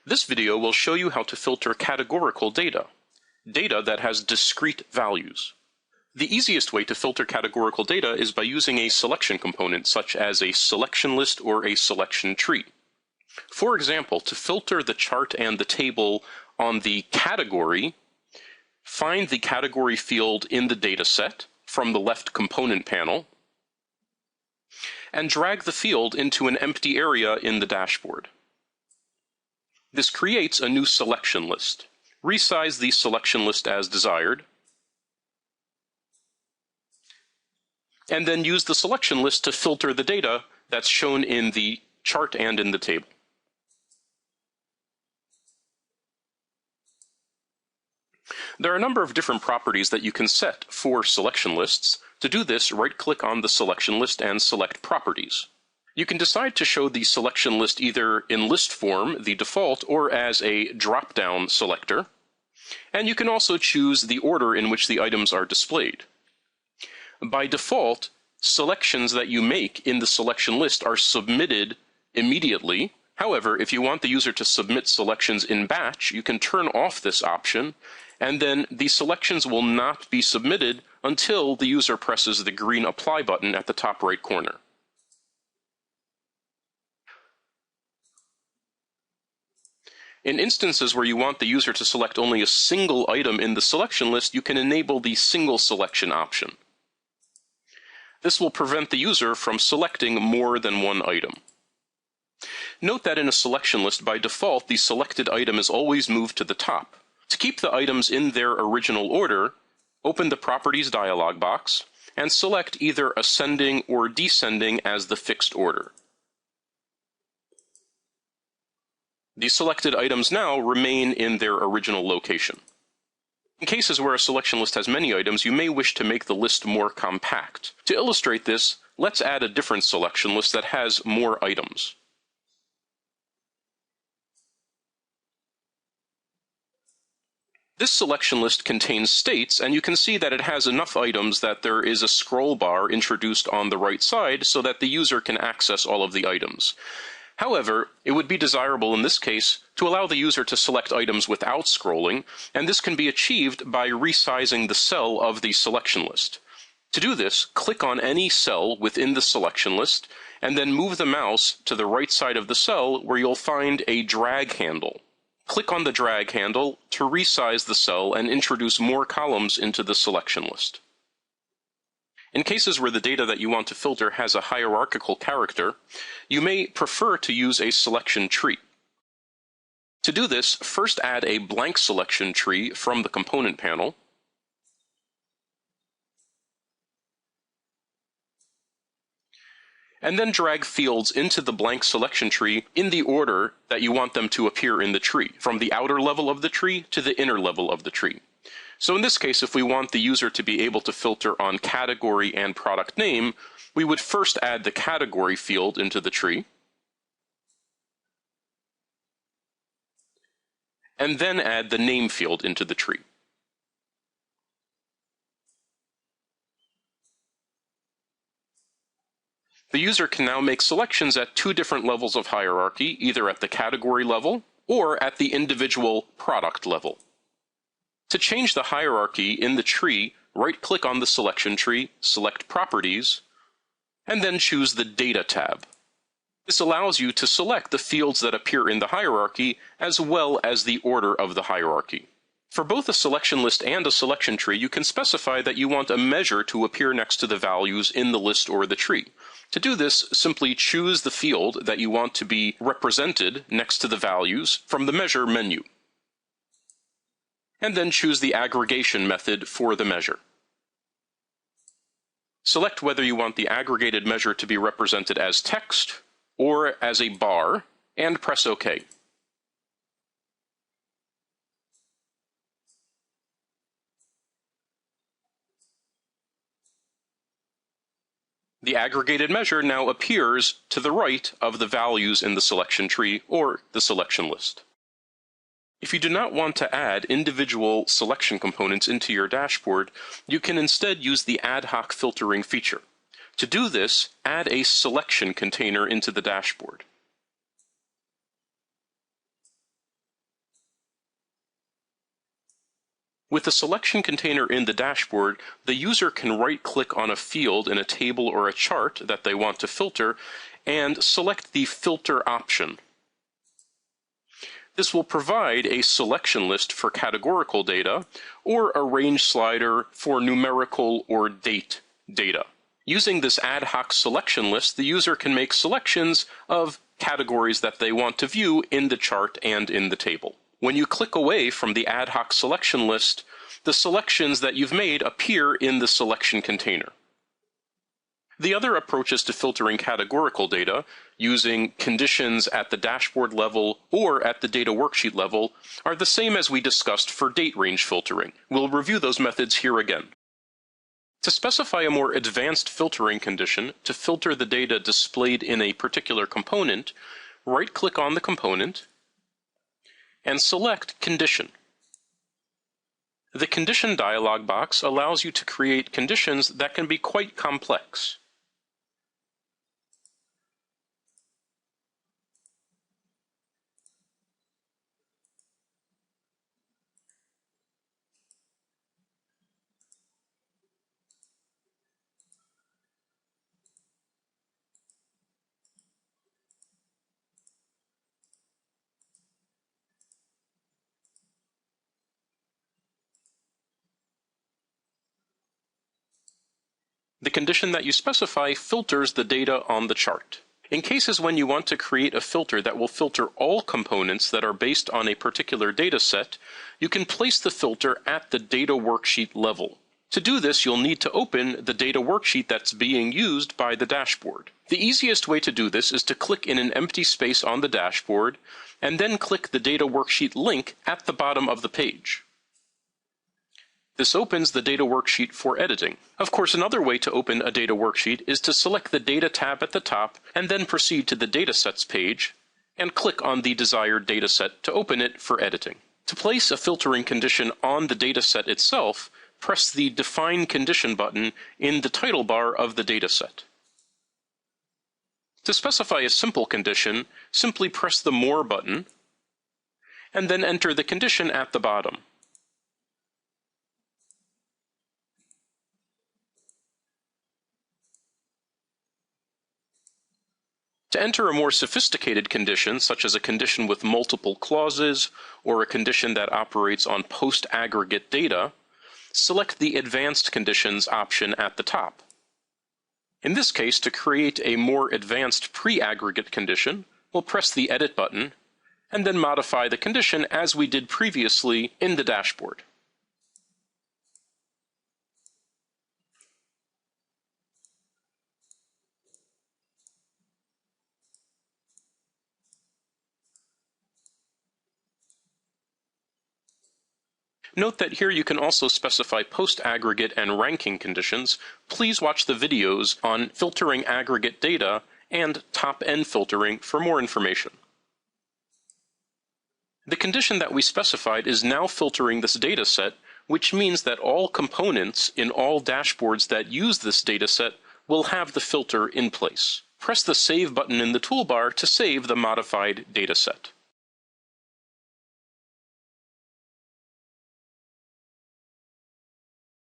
This video will show you how to filter categorical data, data that has discrete values. The easiest way to filter categorical data is by using a selection component such as a selection list or a selection tree. For example, to filter the chart and the table on the category, find the category field in the dataset from the left component panel, and drag the field into an empty area in the dashboard. This creates a new selection list. Resize the selection list as desired, and then use the selection list to filter the data that's shown in the chart and in the table. There are a number of different properties that you can set for selection lists. To do this, right-click on the selection list and select Properties. You can decide to show the selection list either in list form, the default, or as a drop-down selector. And you can also choose the order in which the items are displayed. By default, selections that you make in the selection list are submitted immediately. However, if you want the user to submit selections in batch, you can turn off this option, and then the selections will not be submitted until the user presses the green Apply button at the top right corner. In instances where you want the user to select only a single item in the selection list, you can enable the single selection option. This will prevent the user from selecting more than one item. Note that in a selection list, by default, the selected item is always moved to the top. To keep the items in their original order, open the Properties dialog box and select either ascending or descending as the fixed order. The selected items now remain in their original location. In cases where a selection list has many items, you may wish to make the list more compact. To illustrate this, let's add a different selection list that has more items. This selection list contains states, and you can see that it has enough items that there is a scroll bar introduced on the right side so that the user can access all of the items. However, it would be desirable in this case to allow the user to select items without scrolling, and this can be achieved by resizing the cell of the selection list. To do this, click on any cell within the selection list, and then move the mouse to the right side of the cell where you'll find a drag handle. Click on the drag handle to resize the cell and introduce more columns into the selection list. In cases where the data that you want to filter has a hierarchical character, you may prefer to use a selection tree. To do this, first add a blank selection tree from the component panel, and then drag fields into the blank selection tree in the order that you want them to appear in the tree, from the outer level of the tree to the inner level of the tree. So in this case, if we want the user to be able to filter on category and product name, we would first add the category field into the tree, and then add the name field into the tree. The user can now make selections at two different levels of hierarchy, either at the category level or at the individual product level. To change the hierarchy in the tree, right-click on the selection tree, select Properties, and then choose the Data tab. This allows you to select the fields that appear in the hierarchy as well as the order of the hierarchy. For both a selection list and a selection tree, you can specify that you want a measure to appear next to the values in the list or the tree. To do this, simply choose the field that you want to be represented next to the values from the Measure menu, and then choose the aggregation method for the measure. Select whether you want the aggregated measure to be represented as text or as a bar, and press OK. The aggregated measure now appears to the right of the values in the selection tree or the selection list. If you do not want to add individual selection components into your dashboard, you can instead use the ad hoc filtering feature. To do this, add a selection container into the dashboard. With the selection container in the dashboard, the user can right-click on a field in a table or a chart that they want to filter and select the filter option. This will provide a selection list for categorical data or a range slider for numerical or date data. Using this ad hoc selection list, the user can make selections of categories that they want to view in the chart and in the table. When you click away from the ad hoc selection list, the selections that you've made appear in the selection container. The other approaches to filtering categorical data, using conditions at the dashboard level or at the data worksheet level, are the same as we discussed for date range filtering. We'll review those methods here again. To specify a more advanced filtering condition to filter the data displayed in a particular component, right-click on the component and select Condition. The Condition dialog box allows you to create conditions that can be quite complex. The condition that you specify filters the data on the chart. In cases when you want to create a filter that will filter all components that are based on a particular data set, you can place the filter at the data worksheet level. To do this, you'll need to open the data worksheet that's being used by the dashboard. The easiest way to do this is to click in an empty space on the dashboard, and then click the data worksheet link at the bottom of the page. This opens the data worksheet for editing. Of course, another way to open a data worksheet is to select the Data tab at the top and then proceed to the Datasets page and click on the desired dataset to open it for editing. To place a filtering condition on the dataset itself, press the Define Condition button in the title bar of the dataset. To specify a simple condition, simply press the More button and then enter the condition at the bottom. To enter a more sophisticated condition, such as a condition with multiple clauses or a condition that operates on post-aggregate data, select the Advanced Conditions option at the top. In this case, to create a more advanced pre-aggregate condition, we'll press the Edit button and then modify the condition as we did previously in the dashboard. Note that here you can also specify post-aggregate and ranking conditions. Please watch the videos on filtering aggregate data and top-end filtering for more information. The condition that we specified is now filtering this dataset, which means that all components in all dashboards that use this dataset will have the filter in place. Press the Save button in the toolbar to save the modified dataset.